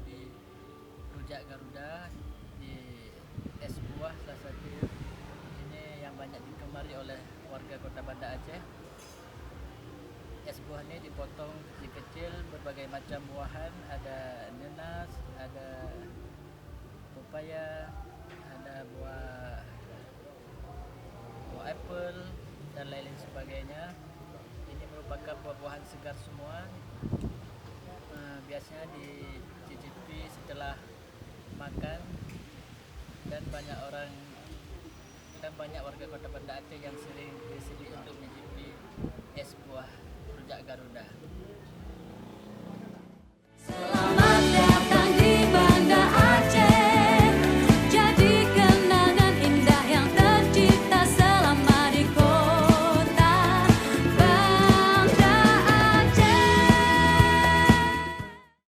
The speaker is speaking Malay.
di rujak Garuda, di es buah salah satu ini yang banyak digemari oleh warga Kota Banda Aceh. Es buah ini dipotong kecil-kecil berbagai macam buahan, ada nanas, ada pepaya, ada buah apple dan lain-lain sebagainya. Ini merupakan buah-buahan segar semua. Biasanya dicicipi setelah makan, dan banyak warga Kota Banda Aceh yang sering ke sini untuk mencicipi es buah rujak Garuda.